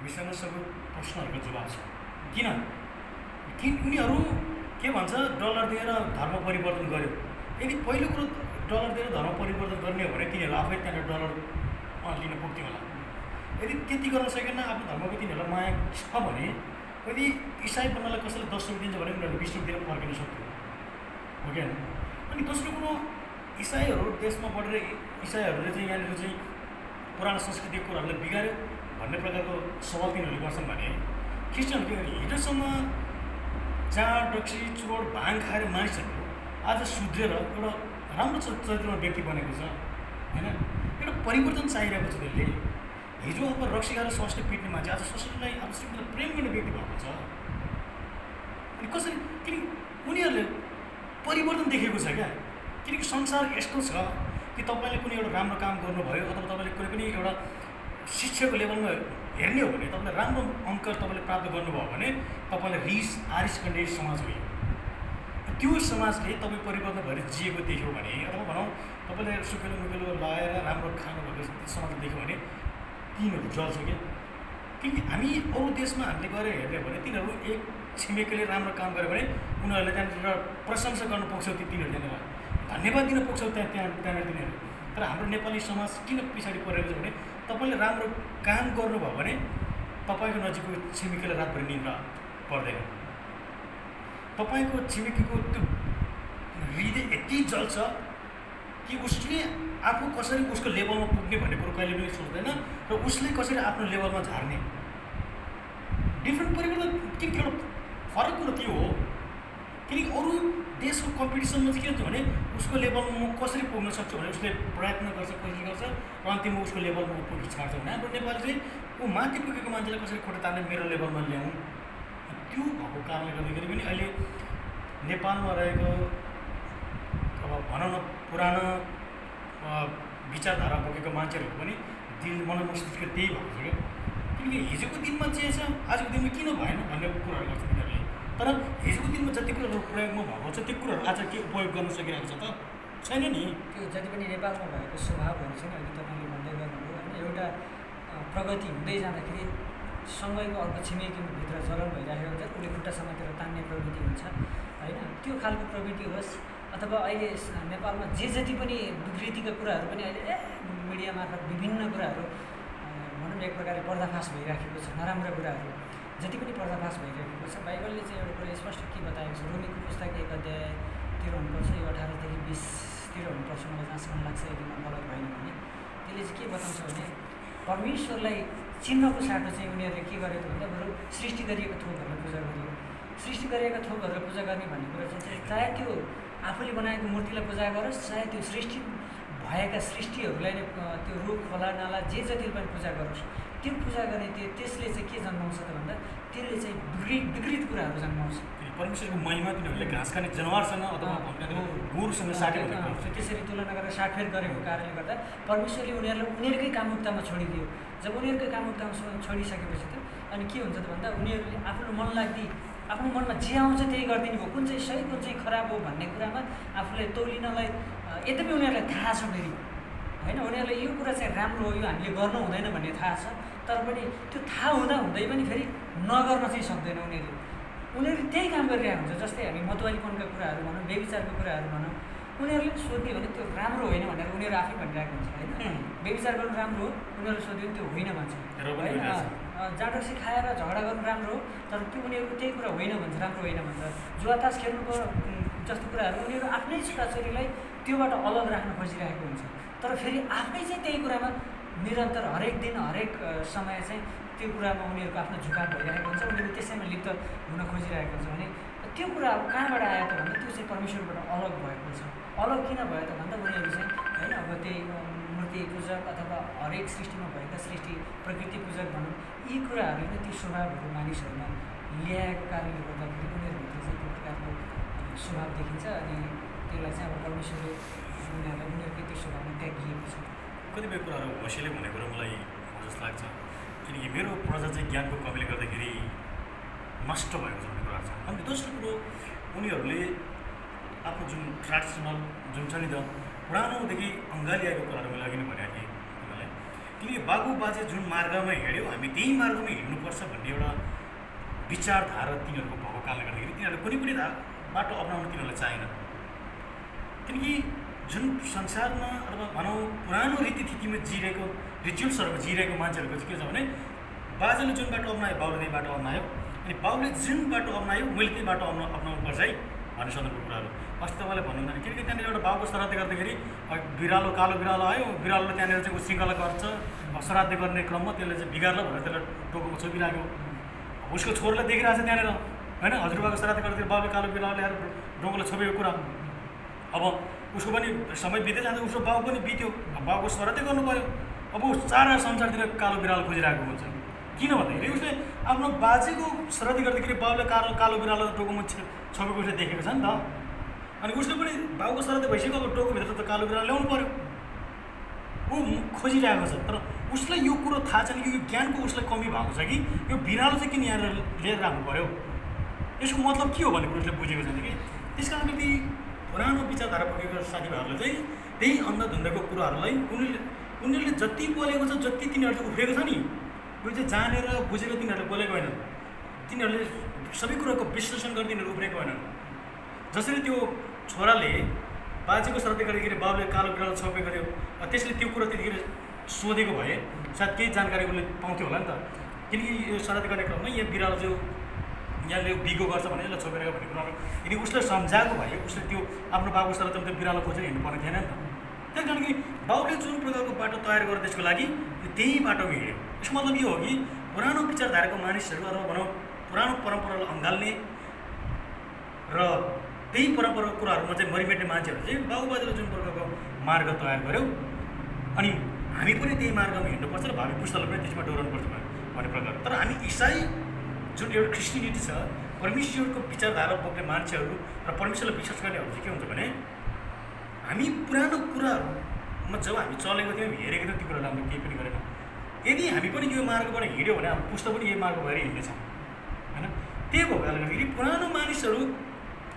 हामीसँग सब प्रश्नहरूको जवाब छ। किन उनीहरू के भन्छ डलर दिएर धर्म परिवर्तन गर्यो। यदि पहिलो कुरो डलर दिएर धर्म परिवर्तन गर्ने हो भने तिनीहरू आफै त्यहाँबाट डलर लिन पुग्थ्यो होला। यदि त्यति गर्न सकेन, आफ्नो धर्मको तिनीहरूलाई माया छ भने, यदि इसाई बन्नलाई कसैले 10 रुपियाँ दिन्छ भने उनीहरूले 20 रुपियाँ फर्किन सक्थ्यो, हो कि होइन? अनि दोस्रो कुरो, इसाईहरू देशमा बढेर इसाईहरूले चाहिँ यहाँनिर चाहिँ पुरानो संस्कृतिको कुराहरूलाई बिगार्यो भन्ने प्रकारको सवाल तिनीहरूले गर्छन् भने, ख्रिस्टियन के गरे हिजोसम्म चाड रक्सी चुरोट भाङ खाएर मानिसहरू आज सुध्रेर एउटा राम्रो चरित्रमा व्यक्ति बनेको छ, होइन? एउटा परिवर्तन चाहिरहेको छ त्यसले। हिजो अब रक्सी खाएर स्वास्थ्य पिट्ने मान्छे आज स्वास्थ्यलाई अब सिर्फ प्रेम गर्ने व्यक्ति भएको छ। अनि कसरी? किनकि उनीहरूले परिवर्तन देखेको छ क्या। किनकि संसार यस्तो छ कि तपाईँले कुनै एउटा राम्रो काम गर्नुभयो अथवा तपाईँले कुनै पनि एउटा शिक्षाको लेभलमा हेर्ने हो भने, तपाईँले राम्रो अङ्क तपाईँले प्राप्त गर्नुभयो भने तपाईँलाई आरिस गर्ने समाज हो। त्यो समाजले तपाईँ परिवर्तन भएर जिएको देख्यो भने, अथवा भनौँ तपाईँले सुकेलो मुकेलो लगाएर राम्रो खानुभएको समाज देख्यो भने तिनीहरू जल्छ क्या। किनकि हामी अरू देशमा हामीले गएर हेर्ने हो भने तिनीहरू एक छिमेकीले राम्रो काम गर्यो भने उनीहरूले त्यहाँनिर प्रशंसा गर्न पुग्छ, तिनीहरू त्यहाँनिर धन्यवाद दिन पुग्छ त्यहाँनिर तिनीहरू। तर हाम्रो नेपाली समाज किन पछाडि परेको छ भने, तपाईँले राम्रो काम गर्नुभयो भने तपाईँको नजिकको छिमेकीलाई रातभरि निद्रा पर्दैन। तपाईँको छिमेकीको त्यो हृदय यति जल्छ कि उसले आफू कसरी उसको लेभलमा पुग्ने भन्ने कुरो कहिले पनि सोच्दैन र उसले कसरी आफ्नो लेभलमा झार्ने। डिफ्रेन्ट परिवर्तन किन एउटा फरक कुरो त्यो हो। किनकि अरू देशको कम्पिटिसनमा चाहिँ के हुन्छ भने उसको लेभलमा म कसरी पुग्न सक्छु भने उसले प्रयत्न गर्छ, कोसिस गर्छ र अन्तिममा उसको लेभलमा पुग्न छाड्छ भने, हाम्रो नेपाली चाहिँ ऊ माथि पुगेको मान्छेलाई कसरी खुट्टा तान्ने मेरो लेभलमा ल्याउँ। त्यो भएको कारणले गर्दाखेरि पनि अहिले नेपालमा रहेको अब भनौँ न पुरानो विचारधारा बोकेको मान्छेहरूको पनि दिल मनोमस्तिष्क त्यही भएको छ क्या। किनकि हिजोको दिनमा चाहिँ छ आजको दिनमा किन भएन भन्ने कुराहरू गर्छ तिनीहरूले। तर हिजोको दिनमा जति कुराहरू प्रयोगमा भएको छ त्यो कुराहरू आज के उपयोग गर्न सकिरहेको छ त? छैन नि। त्यो जति पनि नेपालमा भएको स्वभावहरू छ नि, अहिले तपाईँले भन्दै गर्नुभयो होइन, एउटा प्रगति हुँदै जाँदाखेरि सँगैको अर्को छिमेकीभित्र जलन भइरहेको हुन्छ, उसले खुट्टा समातेर तान्ने प्रवृत्ति हुन्छ होइन। त्यो खालको प्रवृत्ति होस् अथवा अहिले नेपालमा जे जति पनि विकृतिका कुराहरू पनि अहिले मिडिया मार्फत विभिन्न कुराहरू भनौँ न एक प्रकारले पर्दाफास भइराखेको छ, नराम्रा कुराहरू जति पनि पर्दाफास भइरहेको छ। बाइबलले चाहिँ एउटा कुरा स्पष्ट के बताएको छ, रोमीको पुस्तक 1 अध्यायतिर हुनुपर्छ, यो 18 देखि 20तिर हुनुपर्छ मलाई जहाँसम्म लाग्छ, यदि म गलत भएन भने। त्यसले चाहिँ के बताउँछ भने परमेश्वरलाई चिन्नको साटो चाहिँ उनीहरूले के गरेको भन्दा बरु सृष्टि गरिएको थोकहरूलाई पूजा गरियो। सृष्टि गरिएका थोकहरूलाई पूजा गर्ने भन्ने कुरा चाहिँ चाहे त्यो आफूले बनाएको मूर्तिलाई पूजा गरोस्, चाहे त्यो सृष्टि भएका सृष्टिहरूलाई नै त्यो रुख खोला नाला जे जति पनि पूजा गरोस्, त्यो पूजा गर्ने त्यसले चाहिँ के जन्माउँछ त भन्दा त्यसले चाहिँ विकृत कुराहरू जन्माउँछ। परमेश्वरको महिमा तिनीहरूले घाँस खाने जनावरसँग अथवा गोरुसँग साट्यो भने त्यसरी तुलना गरेर साटफेर गरेको कारणले गर्दा परमेश्वरले उनीहरूलाई उनीहरूकै कामुकतामा छोडिदियो। जब उनीहरूकै कामुकतामा छोडिसकेपछि त अनि के हुन्छ त भन्दा उनीहरूले आफ्नो मन लाग्दी आफ्नो मनमा जे आउँछ त्यही गरिदिनु भयो, कुन चाहिँ सही कुन चाहिँ खराब हो भन्ने कुरामा आफूले तौलिनलाई यद्यपि उनीहरूलाई थाहा छ फेरि होइन, उनीहरूलाई यो कुरा चाहिँ राम्रो हो, यो हामीले गर्नु हुँदैन भन्ने थाहा छ, तर पनि त्यो थाहा हुँदै पनि फेरि नगर्न चाहिँ सक्दैन उनीहरू त्यही काम गरिरहेको हुन्छ। जस्तै हामी मतवालीपनका कुराहरू भनौँ, बेविचारको कुराहरू भनौँ, उनीहरूले सोध्ने भने त्यो राम्रो होइन भनेर उनीहरू आफै भनिरहेको हुन्छ होइन। बेविचार गर्नु राम्रो हो, उनीहरूले सोध्यो भने त्यो होइन भन्छ होइन। जाँडसी खाएर झगडा गर्नु राम्रो हो, तर त्यो उनीहरूको त्यही कुरा होइन भन्छ, राम्रो होइन भन्छ। जुवातास खेल्नुको जस्तो कुराहरू उनीहरू आफ्नै छोराछोरीलाई त्योबाट अलग राख्न खोजिरहेको हुन्छ, तर फेरि आफै चाहिँ त्यही कुरामा निरन्तर हरेक दिन हरेक समय चाहिँ त्यो कुरामा उनीहरूको आफ्नो झुकाव भइरहेको हुन्छ, उनीहरू त्यसैमा लिप्त हुन खोजिरहेको हुन्छ। भने त्यो कुरा अब कहाँबाट आयो त भन्दा त्यो चाहिँ परमेश्वरबाट अलग भएको छ। अलग किन भयो त भन्दा उनीहरू चाहिँ होइन अब त्यही मूर्ति पूजक अथवा हरेक सृष्टिमा भएका सृष्टि प्रकृति पूजक भनौँ, यी कुराहरू नै ती स्वभावहरू मानिसहरूमा ल्याएको कारणले गर्दाखेरि उनीहरूभित्र चाहिँ त्यो प्रकारको स्वभाव देखिन्छ। अनि त्यसलाई चाहिँ अब परमेश्वरले उनीहरूकै त्यो स्वभावमा त्यागिएको छ। कतिपय कुराहरू होसेले भनेको कुरो मलाई जस्तो लाग्छ, किनकि मेरो प्रजा चाहिँ ज्ञानको कमीले गर्दाखेरि नष्ट भएको छ भन्ने कुरा छ। अनि दोस्रो कुरो उनीहरूले आफ्नो जुन ट्रेडिसनल जुन छ नि त पुरानोदेखि अँगालिआएको कुराहरू मैले अघि नै भनेको थिएँ उनीहरूलाई, किनकि बाबु बाजे जुन मार्गमा हिँड्यो हामी त्यही मार्गमा हिँड्नुपर्छ भन्ने एउटा विचारधारा तिनीहरूको भएको कारणले गर्दाखेरि तिनीहरूले कुनै पनि बाटो अप्नाउन तिनीहरूलाई चाहेन। किनकि जुन संसारमा अथवा भनौँ पुरानो रीतिथितिमा जिरहेको रिचुअल्सहरूमा जिरहेको मान्छेहरूको चाहिँ के छ भने बाजेले जुन बाटो अप्नायो बाउले त्यही बाटो अप्नायो, अनि बाउले जुन बाटो अप्नायो मैले त्यही बाटो अप्नाउनुपर्छ है भन्ने सन्दर्भको कुराहरू। अस्ति तपाईँले भन्नुहुँदैन किनकि त्यहाँनिर एउटा बाउको श्राद्ध गर्दाखेरि बिरालो कालो बिरालो आयो, बिरालोले त्यहाँनिर चाहिँ श्रृङ्खला गर्छ, श्राद्ध गर्ने क्रममा त्यसले चाहिँ बिगार्ला भनेर त्यसलाई टोकोमा छोपिराख्यो। उसको छोराले देखिरहेको छ त्यहाँनिर होइन, हजुरबाको श्राद्ध गर्दाखेरि बाउले कालो बिरालो ल्याएर डोकोले छोपेको कुरा। अब उसको पनि समय बित्दै जाँदा उसको बाउ पनि बित्यो, बाउको श्राद्धै गर्नु पऱ्यो। अब ऊ सारा संसारतिर कालो बिरालो खोजिरहेको हुन्छ। किन भन्दाखेरि उसले आफ्नो बाजेको श्राद्ध गर्दाखेरि बाउले कालो बिरालो टोकोमा छोपेको उसले देखेको छ नि त। अनि उसले पनि बाउको श्राद्ध भइसक्यो, अब टोकोभित्र त कालो बिरालो ल्याउनु पऱ्यो, ऊ खोजिरहेको छ। तर उसलाई यो कुरो थाहा छैन कि यो ज्ञानको उसलाई कमी भएको छ कि यो बिरालो चाहिँ किन यहाँ लिएर राख्नु पऱ्यो, यसको मतलब के हो भन्ने कुरो उसले बुझेको छैन कि। त्यस कारणले ती पुरानो विचारधारा बोकेको साथीभाइहरूले चाहिँ त्यही अन्धधुन्धको कुराहरूलाई उनीहरूले जति बोलेको छ, जति तिनीहरूले उफ्रेको छ नि, यो चाहिँ जानेर बुझेर तिनीहरूले बोलेको होइन। तिनीहरूले सबै कुराको विश्लेषण गरेर तिनीहरू उफ्रेको होइन। जसरी त्यो छोराले बाजेको श्राद्ध गर्दाखेरि बाबुले कालो बिरालो छोपेको थियो, त्यसले त्यो कुरा त्यतिखेर सोधेको भए सायद केही जानकारी उसले पाउँथ्यो होला नि त। किनकि यो श्राद्ध गर्ने क्रममा यहाँ बिरालो चाहिँ यहाँले बिगो गर्छ भने यसलाई छोपेर भन्ने कुराहरू यदि उसले सम्झाएको भए उसले त्यो आफ्नो बाबुको श्राद्धमा त्यो बिरालो खोजेर हिँड्नुपर्ने थिएन नि त। त्यही कारण कि बाउले जुन प्रकारको बाटो तयार गरेर त्यसको लागि त्यही बाटोमा हिँड्यो। यसको मतलब यो हो कि पुरानो विचारधाराको मानिसहरू अथवा भनौँ पुरानो परम्परालाई अँगाल्ने र त्यही परम्पराको कुराहरूमा चाहिँ मरिमेट्ने मान्छेहरू चाहिँ बाबुबाजेले जुन प्रकारको मार्ग तयार गर्यो अनि हामी पनि त्यही मार्गमा हिँड्नुपर्छ र भावी पुस्तालाई पनि त्यसमा डोराउनुपर्छ भन्ने प्रकार। तर हामी इसाई जुन एउटा क्रिस्टियनिटी छ, परमेश्वरको विचारधारा बोक्ने मान्छेहरू र परमेश्वरलाई विश्वास गर्नेहरू चाहिँ के हुन्छ भने हामी पुरानो कुराहरूमा जब हामी चलेको थियौँ हेरेको थियौँ त्यो कुरालाई हामीले केही पनि गरेनौँ। यदि हामी पनि यो मार्गबाट हिँड्यो भने हाम्रो पुस्ता पनि यही मार्ग भएर हिँड्नेछौँ होइन। त्यही भएको कारणले गर्दाखेरि पुरानो मानिसहरू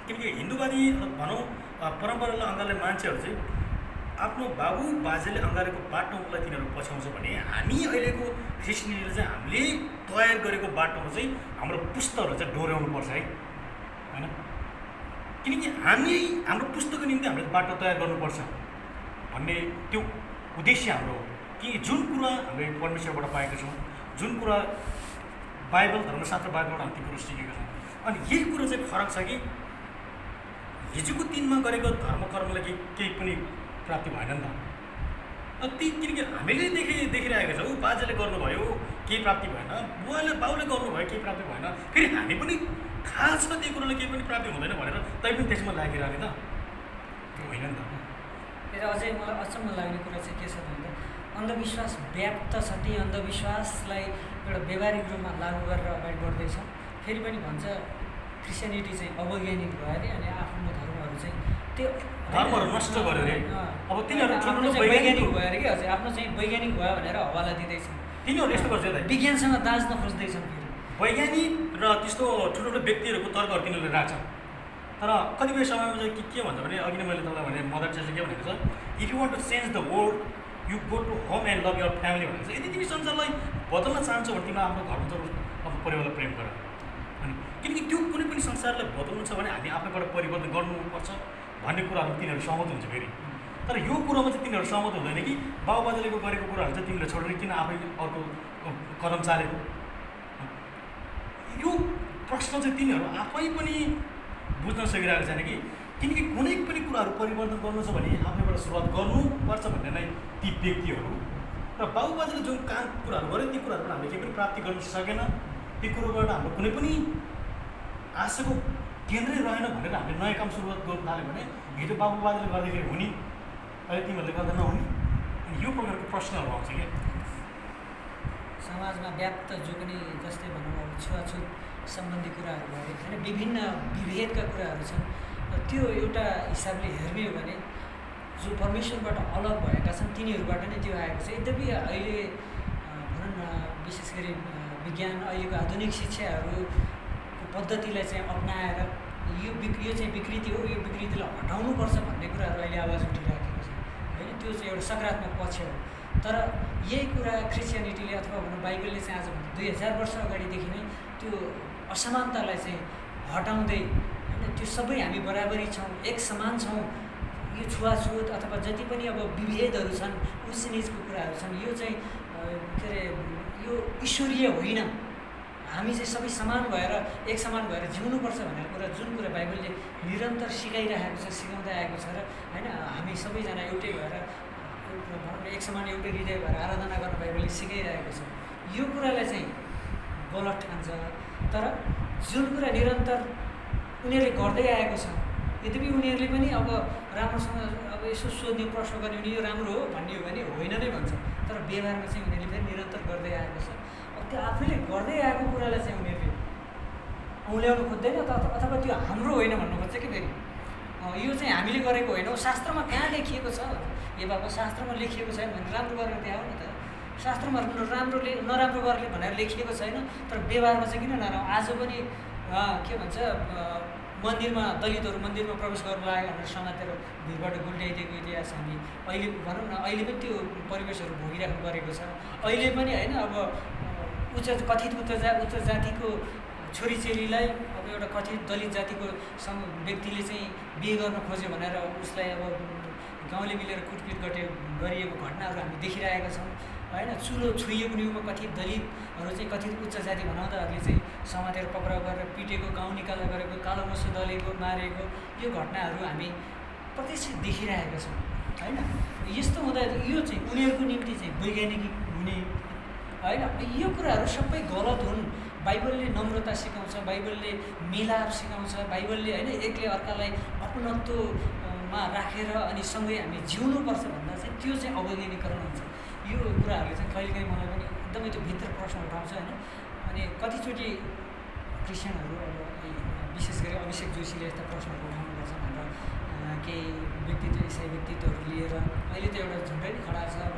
किनकि हिन्दूवादी भनौँ परम्परालाई अँगाल्ने मान्छेहरू चाहिँ आफ्नो बाबु बाजेले अँगालेको बाटोलाई तिनीहरू पछ्याउँछ भने हामी अहिलेको क्रिस्टियनिटीले चाहिँ हामीले तयार गरेको बाटोमा चाहिँ हाम्रो पुस्ताहरू चाहिँ डोर्याउनुपर्छ है होइन। किनकि हाम्रो पुस्ताको निम्ति हामीले बाटो तयार गर्नुपर्छ भन्ने त्यो उद्देश्य हाम्रो हो। कि जुन कुरा हामीले परमेश्वरबाट पाएका छौँ, जुन कुरा बाइबल धर्मशास्त्र बाइबलबाट हामी त्यो कुरो सिकेका छौँ, अनि यही कुरो चाहिँ फरक छ कि हिजोको दिनमा गरेको धर्म कर्मलाई केही पनि प्राप्ति भएन नि त। ती किनकि हामीले देखिरहेको छौँ बाजेले गर्नुभयो केही प्राप्ति भएन, बाउले गर्नुभयो केही प्राप्ति भएन, फेरि हामी पनि थाहा छ त्यो कुरोले केही पनि प्राप्ति हुँदैन भनेर तैपनि त्यसमा लागिरहने त त्यो होइन नि त। फेरि अझै मलाई अचम्म लाग्ने कुरा चाहिँ के छ भन्दा अन्धविश्वास व्याप्त छ। त्यही अन्धविश्वासलाई एउटा व्यावहारिक रूपमा लागू गरेर अगाडि बढ्दैछ। फेरि पनि भन्छ क्रिस्चियनिटी चाहिँ अवैज्ञानिक भयो अरे अनि आफ्नो धर्महरू चाहिँ त्यो धर्महरू नष्ट गर्यो अरे। अब तिनीहरू वैज्ञानिक भयो अरे कि हजुर आफ्नो चाहिँ वैज्ञानिक भयो भनेर हवाला दिँदैछन्। तिनीहरू यस्तो गर्छ विज्ञानसँग दाँच्न खोज्दैछन्। फेरि वैज्ञानिक र त्यस्तो ठुल्ठुलो व्यक्तिहरूको तर्कहरू तिनीहरूले राख्छन्। तर कतिपय समयमा चाहिँ के भन्छ भने अघि नै मैले तपाईँलाई भने मदर टेरेसा के भनेको छ, if you want to change the world you go to home and love your family भनेको छ। यदि तिमी संसारलाई बदल्न चाहन्छौ भने तिमीलाई आफ्नो घरमा चाहिँ आफ्नो परिवारलाई प्रेम गर। अनि किनकि त्यो कुनै पनि संसारलाई बदल्नु छ भने हामी आफैबाट परिवर्तन गर्नुपर्छ भन्ने कुराहरू तिनीहरू सहमत हुन्छ। फेरि तर यो कुरोमा चाहिँ तिनीहरू सहमत हुँदैन कि बाबुबाजेले गरेको कुराहरू चाहिँ तिमीले छोडेर किन आफै अर्को कदम चालेको। यो प्रश्न चाहिँ तिनीहरू आफै पनि बुझ्न सकिरहेको छैन कि किनकि कुनै पनि कुराहरू परिवर्तन गर्नु छ भने आफैबाट सुरुवात गर्नुपर्छ भन्ने नै ती व्यक्तिहरू र बाबुबाजेले जुन कुराहरू गर्यो ती कुराहरूबाट हामीले केही पनि प्राप्ति गर्न सकेन, ती कुरोबाट हाम्रो कुनै पनि आशाको केन्द्रै रहेन भनेर हामीले नयाँ काम सुरुवात गर्न थाल्यो भने हिजो बाबुबाजेले गर्दाखेरि हुने अहिले तिमीहरूले गर्दा नहुने। अनि यो प्रकारको प्रश्नहरू आउँछ क्या समाजमा व्याप्त जो पनि जस्तै भनौँ अब छुवाछुत सम्बन्धी कुराहरू भयो होइन, विभिन्न विभेदका कुराहरू छन्। त्यो एउटा हिसाबले हेर्ने हो भने जो परमेश्वरबाट अलग भएका छन् तिनीहरूबाट नै त्यो आएको छ। यद्यपि अहिले भनौँ न विशेष गरी विज्ञान अहिलेको आधुनिक शिक्षाहरूको पद्धतिलाई चाहिँ अप्नाएर यो चाहिँ विकृति हो, यो विकृतिलाई हटाउनुपर्छ भन्ने कुराहरू अहिले आवाज उठिराखेको छ होइन। त्यो चाहिँ एउटा सकारात्मक पक्ष हो। तर यही कुरा क्रिस्चियनिटीले अथवा भनौँ बाइबलले चाहिँ आजभन्दा 2000 वर्ष अगाडिदेखि नै त्यो असमानतालाई चाहिँ हटाउँदै होइन, त्यो सबै हामी बराबरी छौँ, एक समान छौँ, यो छुवाछुत अथवा जति पनि अब विभेदहरू छन्, उच्च निचको कुराहरू छन्, यो चाहिँ के अरे यो ईश्वरीय होइन, हामी चाहिँ सबै समान भएर एक समान भएर जिउनुपर्छ भनेर कुरा, जुन कुरा बाइबलले निरन्तर सिकाइरहेको छ, सिकाउँदै आएको छ र होइन, हामी सबैजना एउटै भएर भनौँ न एक समान एउटै हृदय भएर आराधना गर्न बाइबलले सिकाइरहेको छ, यो कुरालाई चाहिँ गलत ठान्छ। तर जुन कुरा निरन्तर उनीहरूले गर्दै आएको छ, यद्यपि उनीहरूले पनि अब राम्रोसँग अब यसो सोध्ने प्रश्न गर्ने भने यो राम्रो हो भन्ने हो भने होइन नै भन्छ, तर व्यवहारमा चाहिँ उनीहरूले फेरि निरन्तर गर्दै आएको छ। अब त्यो आफैले गर्दै आएको कुरालाई चाहिँ उनीहरूले औँल्याउनु खोज्दैन अथवा त्यो हाम्रो होइन भन्नु खोज्छ कि फेरि यो चाहिँ हामीले गरेको होइन हो, शास्त्रमा कहाँ लेखिएको छ, ए बाबा शास्त्रमा लेखिएको छैन भने राम्रो गरेर त्यहाँ हो नि त, शास्त्रमा नराम्रो गरेर भनेर लेखिएको छैन, तर व्यवहारमा चाहिँ किन नराम्रो। आज पनि के भन्छ मन्दिरमा दलितहरू मन्दिरमा प्रवेश गर्नु लाग्यो भनेर समातेर भिडबाट गुल्ट्याइदिएको इतिहास हामी अहिले भनौँ न अहिले पनि त्यो परिवेशहरू भोगिराख्नु परेको छ। अहिले पनि होइन अब उच्च जातिको छोरीचेलीलाई अब एउटा कथित दलित जातिको व्यक्तिले चाहिँ बिहे गर्न खोज्यो भनेर उसलाई अब गाउँले मिलेर कुटपिट गरिएको घटनाहरू हामी देखिरहेका छौँ होइन। चुलो छुइएको न्युमा कथित दलितहरू चाहिँ कथित उच्च जाति भनाउँदाहरूले चाहिँ समातेर पक्राउ गरेर पिटेको, गाउँ निकाला गरेको, कालो मसो दलेको, मारेको यो घटनाहरू हामी प्रत्यक्ष देखिरहेका छौँ होइन। यस्तो हुँदा यो चाहिँ उनीहरूको निम्ति चाहिँ वैज्ञानिक हुने होइन, यो कुराहरू सबै गलत हुन्। बाइबलले नम्रता सिकाउँछ, बाइबलले मिलाप सिकाउँछ, बाइबलले होइन एकले अर्कालाई अपनत्वमा राखेर अनि सँगै हामी जिउनुपर्छ भन्दा चाहिँ त्यो चाहिँ अवैज्ञानिकरण हुन्छ। यो कुराहरूले चाहिँ कहिलेकाहीँ मलाई पनि एकदमै त्यो भित्र प्रश्न उठाउँछ होइन। अनि कतिचोटि क्रिस्चियनहरू अब विशेष गरी अभिषेक जोशीले यस्ता प्रश्नहरू उठाउनु गर्छन् हाम्रो केही व्यक्तित्व इसाई व्यक्तित्वहरू लिएर। अहिले त एउटा झुन्डै खडा छ, अब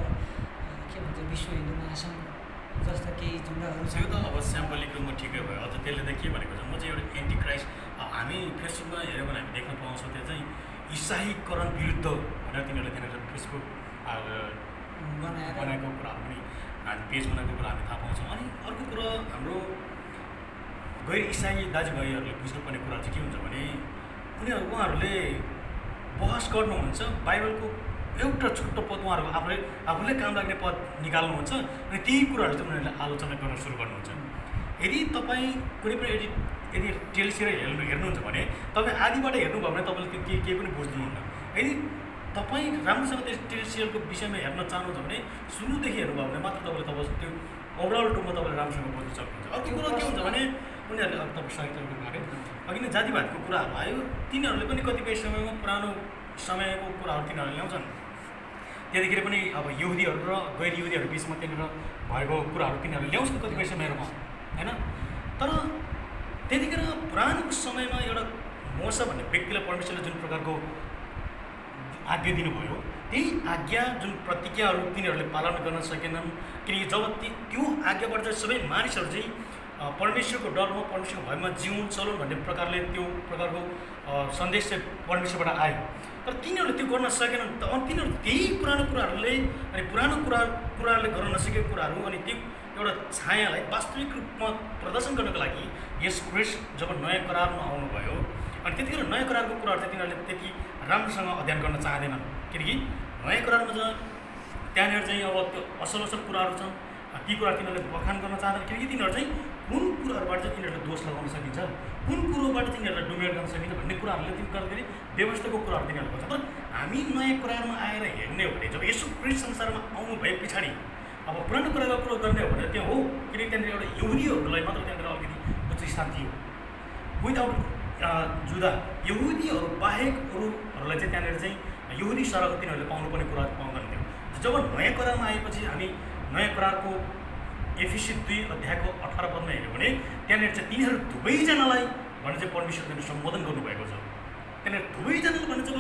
के भन्छ विश्व हिन्दू महासङ्घ जस्ता केही झुन्डाहरू छ। यो त अब स्याम्पलिङको म ठिकै भयो, अझ त्यसले त के भनेको छ, म चाहिँ एउटा एन्टी क्राइस्ट हामी फेसबुकमा हेऱ्यौँ भने हामी देख्न पाउँछौँ त्यो चाहिँ इसाईकरण विरुद्ध भनेर तिनीहरूले त्यहाँनिर फेसबुक बनाएको कुराहरू पनि हामी पेज बनाएको कुरा हामी थाहा पाउँछौँ। अनि अर्को कुरो हाम्रो गैर इसाई दाजुभाइहरूले बुझ्नुपर्ने कुरा चाहिँ के हुन्छ भने उहाँहरूले बहस गर्नुहुन्छ, बाइबलको एउटा छोटो पद उहाँहरू आफूले काम लाग्ने पद निकाल्नुहुन्छ अनि त्यही कुराहरू चाहिँ उनीहरूले आलोचना गर्न सुरु गर्नुहुन्छ। यदि तपाईँ कुनै पनि यदि टेलिसिरियल हेर्नुहुन्छ भने तपाईँ आदिबाट हेर्नुभयो भने तपाईँले त्यो केही पनि बुझ्नुहुन्न। यदि तपाईँ राम्रोसँग त्यस टेलिसिरियलको विषयमा हेर्न चाहनुहुन्छ भने सुरुदेखि हेर्नुभयो भने मात्र तपाईँले त्यो ओभरअल टुरमा तपाईँले राम्रोसँग बुझ्न सक्नुहुन्छ। अर्को कुरो के हुन्छ भने उनीहरूले अब तपाईँ साहित्यको बारे अघि नै जातिवादको कुराहरू आयो, तिनीहरूले पनि कतिपय समयमा पुरानो समयको कुराहरू तिनीहरूले ल्याउँछन्। त्यतिखेर पनि अब यहुदीहरू र गैर यहुदीहरू बिचमा त्यहाँनिर भएको कुराहरू तिनीहरूले ल्याउँछन् कतिपय समयहरूमा होइन। तर त्यतिखेर पुरानो समयमा एउटा मोसा भन्ने व्यक्तिलाई परमेश्वरले जुन प्रकारको आज्ञा दिनुभयो त्यही आज्ञा जुन प्रतिज्ञाहरू तिनीहरूले पालन गर्न सकेनन्। किनकि जब त्यो आज्ञाबाट चाहिँ सबै मानिसहरू चाहिँ परमेश्वरको डरमा परमेश्वरको भयमा जिउन् चलुन् भन्ने प्रकारले त्यो प्रकारको सन्देश चाहिँ परमेश्वरबाट आयो, तर तिनीहरूले त्यो गर्न सकेनन्। अनि तिनीहरू त्यही पुरानो कुराहरूले अनि पुरानो कुराहरूले गर्न नसकेको कुराहरू अनि त्यो एउटा छायालाई वास्तविक रूपमा प्रदर्शन गर्नको लागि यस ख्रिस्ट जब नयाँ करारमा आउनुभयो अनि त्यतिखेर नयाँ करारको कुराहरू चाहिँ तिनीहरूले त्यति राम्रोसँग अध्ययन गर्न चाहँदैनन्। किनकि नयाँ करारमा त्यहाँनिर चाहिँ अब त्यो असल कुराहरू छन्, ती कुराहरू तिनीहरूले बखान गर्न चाहँदैन। किनकि तिनीहरू चाहिँ कुन कुराहरूबाट चाहिँ तिनीहरूले दोष लगाउन सकिन्छ, कुन कुरोबाट तिनीहरूलाई डुबेर गर्न सकिन्छ भन्ने कुराहरूले तिनीहरू गर्दाखेरि व्यवस्थाको कुराहरू तिनीहरूले गर्छ। तर हामी नयाँ कुराहरूमा आएर हेर्ने हो भने जब यसो ख्रिस्ट संसारमा आउनु भए पछाडि अब पुरानो कुराको कुरो गर्ने हो भने त्यो हो। किनकि त्यहाँनिर एउटा यहुदीहरूलाई मात्र त्यहाँनिर अलिकति उच्च स्थान थियो, विदाउट जुदा यहुदीहरू बाहेक अरूहरूलाई चाहिँ त्यहाँनिर चाहिँ यहुदी सरह तिनीहरूले पाउनुपर्ने कुराहरू पाउँदैन थियो। जब नयाँ करारमा आएपछि हामी नयाँ करारको एफिसी 2 अध्यायको 18 पदमा हेऱ्यौँ भने त्यहाँनिर चाहिँ तिनीहरू दुवैजनालाई भने चाहिँ परमेश्वरले सम्बोधन गर्नुभएको छ। त्यहाँनिर दुवैजनाले भने जब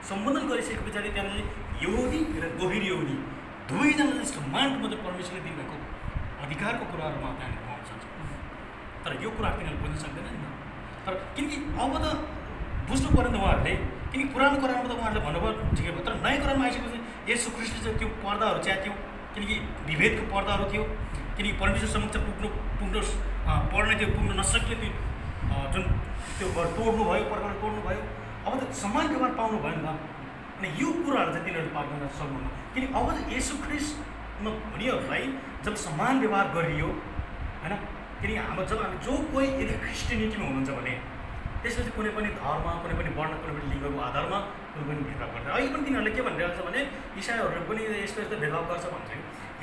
सम्बोधन गरिसके पछाडि त्यहाँनिर यहुदी र गैर यहुदी दुवैजनाले समानमा चाहिँ परमेश्वरले दिनुभएको अधिकारको कुराहरूमा त्यहाँनिर पाउन सक्छ। तर यो कुराहरू तिनीहरूले बुझ्न सक्दैन नि। तर किनकि अब त बुझ्नु पऱ्यो नि त उहाँहरूले, किनकि पुरानो करारमा त उहाँहरूले भन्नुभयो ठिकै भयो, तर नयाँ करारमा आइसकेपछि यसो ख्रिस्टले चाहिँ त्यो पर्दाहरू च्यात्यो, किनकि विभेदको पर्दाहरू थियो, किनकि परमेश्वर समक्ष पढ्न त्यो पुग्न नसक्ने त्यो जुन त्यो तोड्नु भयो, पर्खाबाट तोड्नु भयो। अब त समान व्यवहार पाउनु भयो नि त। अनि यो कुराहरू चाहिँ तिनीहरू पार गर्न सक्नुहुन्न, किनकि अब येशू ख्रीष्टमा हुनेहरूलाई जब समान व्यवहार गरियो होइन, किनकि जब हामी जो कोही यदि क्रिस्टियनिटीमा हुनुहुन्छ भने त्यसपछि कुनै पनि धर्म, कुनै पनि वर्ण, कुनै पनि लिङ्गको आधारमा कुनै पनि भेदभाव गर्छ। अहिले पनि तिनीहरूले के भनिरहेको छ भने इसाईहरूले पनि यस्तो यस्तो भेदभाव गर्छ भन्छ।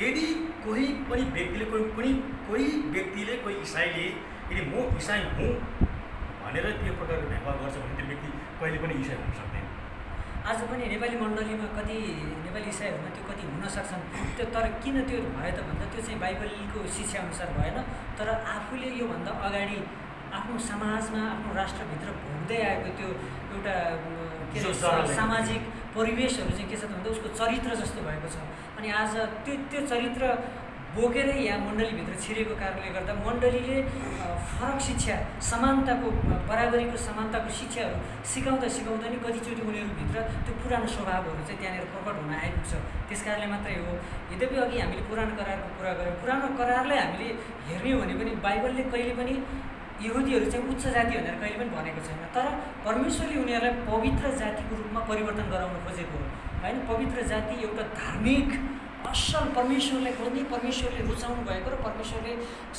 यदि कोही पनि व्यक्तिले कोही व्यक्तिले कोही इसाईले यदि म इसाई हुँ भनेर त्यो प्रकारको भेदभाव गर्छ भने त्यो व्यक्ति कहिले पनि इसाई हुन सक्दैन। आज पनि नेपाली मण्डलीमा कति नेपाली इसाईहरूमा त्यो कति हुन सक्छन्, त्यो तर किन त्यो भयो त भन्दा त्यो चाहिँ बाइबलको शिक्षा अनुसार भएन, तर आफूले योभन्दा अगाडि आफ्नो समाजमा आफ्नो राष्ट्रभित्र भोग्दै आएको त्यो एउटा के अरे सामाजिक परिवेशहरू चाहिँ के छ त भन्दा उसको चरित्र जस्तो भएको छ। अनि आज त्यो चरित्र बोकेरै यहाँ मण्डलीभित्र छिरेको कारणले गर्दा मण्डलीले फरक शिक्षा, समानताको बराबरीको समानताको शिक्षाहरू सिकाउँदा नि कतिचोटि उनीहरूभित्र त्यो पुरानो स्वभावहरू चाहिँ त्यहाँनिर प्रकट हुन आइपुग्छ। त्यस कारणले मात्रै हो। यद्यपि अघि हामीले पुरानो करारको कुरा गऱ्यौँ, पुरानो करारलाई हामीले हेर्ने हो भने पनि बाइबलले कहिले पनि यहुदीहरू चाहिँ उच्च जाति भनेर कहिले पनि भनेको छैन, तर परमेश्वरले उनीहरूलाई पवित्र जातिको रूपमा परिवर्तन गराउन खोजेको हो होइन। पवित्र जाति एउटा धार्मिक असल परमेश्वरलाई खोज्ने, परमेश्वरले रुचाउनु भएको र परमेश्वरले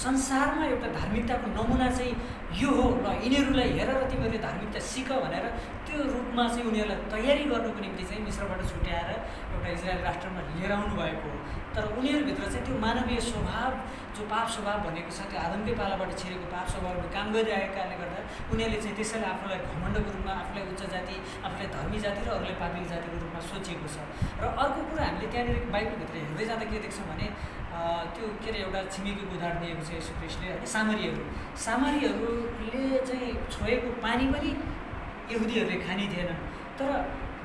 संसारमा एउटा धार्मिकताको नमुना चाहिँ यो हो र यिनीहरूलाई हेर र तिमीहरूले धार्मिकता सिक भनेर त्यो रूपमा चाहिँ उनीहरूलाई तयारी गर्नुको निम्ति चाहिँ मिश्रबाट छुट्याएर एउटा इजरायल राष्ट्रमा लिएर आउनु भएको हो। तर उनीहरूभित्र चाहिँ त्यो मानवीय स्वभाव, जो पाप स्वभाव भनेको छ, त्यो आदमकै पालाबाट छिरेको पाप स्वभावले काम गरिरहेको कारणले गर्दा उनीहरूले चाहिँ त्यसैले आफूलाई घमण्डको रूपमा, आफूलाई उच्च जाति, आफूलाई धर्मी जाति र अरूलाई पापी जातिको रूपमा सोचिएको छ। र अर्को कुरा हामीले त्यहाँनिर बाइबलभित्र हेर्दै जाँदा के देख्छौँ भने त्यो के अरे एउटा छिमेकीको उदाहरण दिएको छ येशू ख्रीष्टले होइन। सामरीहरूले चाहिँ छोएको पानी पनि यहुदीहरूले खाने थिएन। तर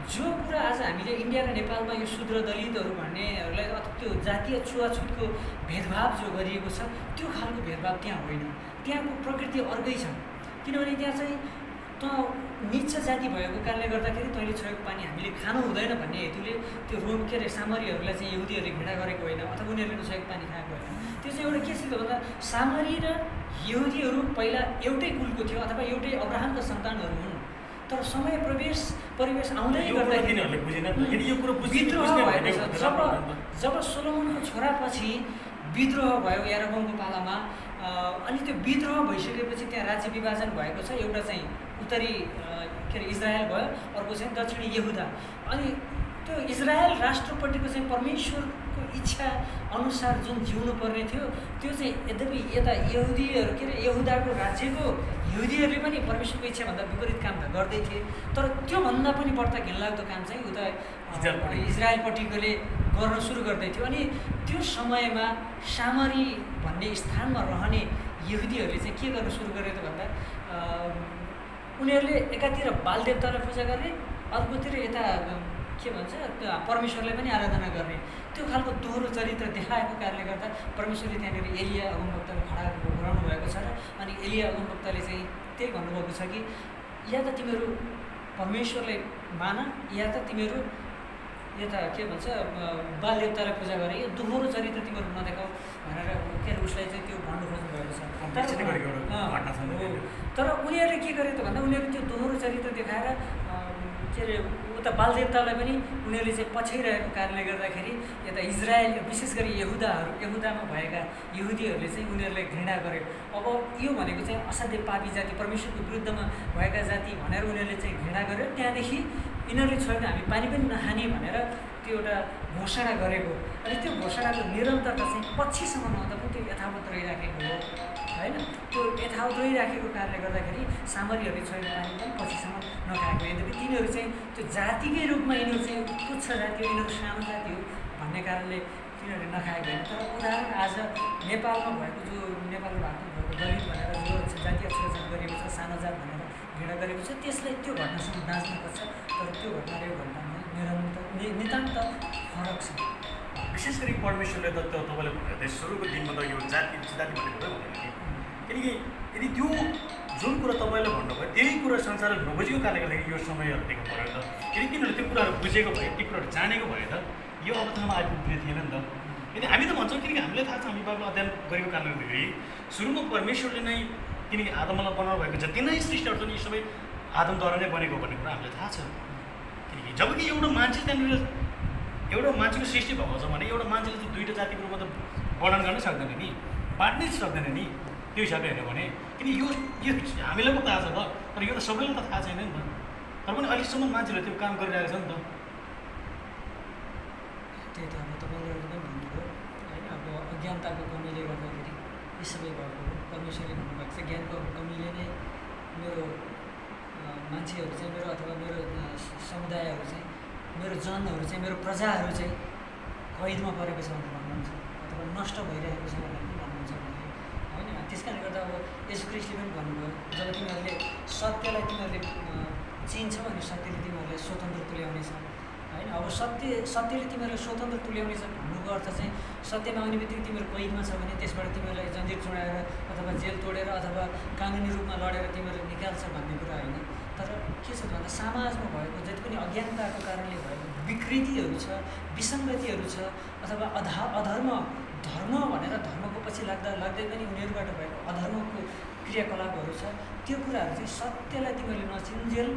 जो कुरा आज हामीले इन्डिया र नेपालमा यो शूद्र दलितहरू भन्नेहरूलाई अथवा त्यो जातीय छुवाछुतको भेदभाव जो गरिएको छ, त्यो खालको भेदभाव त्यहाँ होइन। त्यहाँको प्रकृति अर्कै छ, किनभने त्यहाँ चाहिँ त निच्च जाति भएको कारणले गर्दाखेरि तैँले छोएको पानी हामीले खानु हुँदैन भन्ने हेतुले त्यो रोम के अरे सामरीहरूलाई चाहिँ यहुदीहरूले घृणा गरेको होइन, अथवा उनीहरूले नछोएको पानी खाएको होइन। त्यो चाहिँ एउटा के छ भन्दा सामरी र यहुदीहरू पहिला एउटै कुलको थियो अथवा एउटै अब्राहमका सन्तानहरू हुन्। तर समय परिवेश आउँदै गर्दाखेरि विद्रोह भएको छ। जब सोलोमनको छोरापछि विद्रोह भयो यारोबामको पालामा, अनि त्यो विद्रोह भइसकेपछि त्यहाँ राज्य विभाजन भएको छ। एउटा चाहिँ उत्तरी के अरे इजरायल भयो, अर्को चाहिँ दक्षिणी यहुदा। अनि त्यो इजरायल राष्ट्रपतिको चाहिँ परमेश्वरको इच्छा अनुसार जुन जिउनु पर्ने थियो त्यो चाहिँ यद्यपि यता यहुदीहरू के अरे यहुदाको राज्यको यहुदीहरूले पनि परमेश्वरको इच्छाभन्दा विपरीत काम त गर्दै थिए, तर त्योभन्दा पनि बढ्ता घिनलाग्दो काम चाहिँ उता इजरायलपट्टिकोले गर्न सुरु गर्दै थियो। अनि त्यो समयमा सामरी भन्ने स्थानमा रहने यहुदीहरूले चाहिँ के गर्न सुरु गरे त भन्दा उनीहरूले एकातिर बाल देवतालाई पूजा गर्ने, अर्कोतिर यता के भन्छ परमेश्वरलाई पनि आराधना गर्ने, त्यो खालको दोहोरो चरित्र देखाएको कारणले गर्दा परमेश्वरले त्यहाँनिर एलिया अगमवक्ताले खडा गराउनु भएको छ। र अनि एलिया अगमवक्ताले चाहिँ त्यही भन्नुभएको छ कि या त तिमीहरू परमेश्वरलाई मान या त तिमीहरू यता के भन्छ बाल देवतालाई पूजा गरे, यो दोहोरो चरित्र तिमीहरू नदेखाऊ भनेर के अरे उसलाई चाहिँ त्यो भन्नु खोज्नु भएको छ। तर उनीहरूले के गरे त भन्दा उनीहरूले त्यो दोहोरो चरित्र देखाएर के अरे उता बाल देवतालाई पनि उनीहरूले चाहिँ पछ्याइरहेको कारणले गर्दाखेरि यता इजरायल विशेष गरी यहुदामा भएका यहुदीहरूले चाहिँ उनीहरूलाई घृणा गर्यो। अब यो भनेको चाहिँ असाध्यै पापी जाति, परमेश्वरको विरुद्धमा भएका जाति भनेर उनीहरूले चाहिँ घृणा गर्यो। त्यहाँदेखि यिनीहरूले छोडेर हामी पानी पनि नखाने भनेर त्यो एउटा घोषणा गरेको। अनि त्यो घोषणाको निरन्तरता चाहिँ पछिसम्म नहुँदा पनि त्यो यथावत रहिराखेको हो होइन। त्यो यथावत रहिराखेको कारणले गर्दाखेरि सामरीहरूले छोडेको पानी पनि पछिसम्म नखाएको। यद्यपि तिनीहरू चाहिँ त्यो जातिकै रूपमा यिनीहरू चाहिँ तुच्छ जाति हो, यिनीहरू सानो जाति हो भन्ने कारणले तिनीहरूले नखाएको होइन। तर उदाहरण आज नेपालमा भएको जो नेपालको भएको दलित भनेर जो जातीय छुवाछुत गरिएको छ, सानो जात भनेर घृणा गरेको छ, त्यसलाई त्यो घटनासँग बाँच्नुपर्छ। तर त्यो घटना र यो घटनामा नितान्त फरक छ। विशेष गरी परमेश्वरले त तपाईँले भन्दा सुरुको दिनमा त यो जाति भनेको भन्दैन, किनकि यदि त्यो जुन कुरा तपाईँले भन्नुभयो त्यही कुरा संसारले नबुझेको कारणले गर्दाखेरि यो समयहरू दिएको पऱ्यो त। यदि तिनीहरूले त्यो कुराहरू बुझेको भए, ती कुराहरू जानेको भए त यो अवस्थामा आइपुग्ने थिएन नि त। यदि हामी त भन्छौँ किनकि हामीलाई थाहा छ हामी बाइबल अध्ययन गरेको कारणले गर्दाखेरि सुरुमा परमेश्वरले नै किनकि आदमलाई बनाउनु भएको जति नै सृष्टिहरू छन् यी सबै आदमद्वारा नै बनेको भन्ने कुरा हामीलाई थाहा छ। किनकि जबकि एउटा मान्छे त्यहाँनिर एउटा मान्छेको सृष्टि भएको छ भने एउटा मान्छेले त दुईवटा जातिको रूपमा त वर्णन गर्नै सक्दैन नि, बाँड्नै सक्दैन नि त्यो हिसाबले हेऱ्यो भने। किनकि यो हामीलाई पो थाहा छ त, तर यो त सबैलाई त थाहा छैन नि त। तर पनि अहिलेसम्म मान्छेहरूले त्यो काम गरिरहेको छ नि त। त्यही त अब तपाईँले पनि भन्नुभयो होइन, अब अज्ञानताको कमीले गर्दाखेरि यी सबै भएको हो। परमेश्वरले भन्नुभएको छ ज्ञानको कमीले नै मेरो मान्छेहरू चाहिँ मेरो अथवा मेरो समुदायहरू चाहिँ मेरो जनहरू चाहिँ मेरो प्रजाहरू चाहिँ कैदमा परेको छ भनेर भन्नुहुन्छ अथवा नष्ट भइरहेको छ भनेर पनि भन्नुहुन्छ भने होइन। त्यस कारणले गर्दा अब येशू ख्रीष्टले पनि भन्नुभयो जब तिमीहरूले सत्यलाई तिमीहरूले चिन्छौ अनि सत्यले तिमीहरूलाई स्वतन्त्र तुल्याउनेछ होइन। अब सत्यले तिमीहरूलाई स्वतन्त्र तुल्याउनेछ भन्नुको अर्थ चाहिँ सत्यमा आउने बित्तिकै तिमीहरू कैदमा छ भने त्यसबाट तिमीहरूलाई जन्जिर चुडाएर अथवा जेल तोडेर अथवा कानुनी रूपमा लडेर तिमीहरू निकाल्छ भन्ने कुरा होइन। तर के छ भन्दा समाजमा भएको जति पनि अज्ञानताको कारणले भएको विकृतिहरू छ, विसङ्गतिहरू छ अथवा अधर्म भनेर धर्मको पछि लाग्दै पनि उनीहरूबाट भएको अधर्मको क्रियाकलापहरू छ, त्यो कुराहरू चाहिँ सत्यलाई तिमीहरूले नचिन्जेल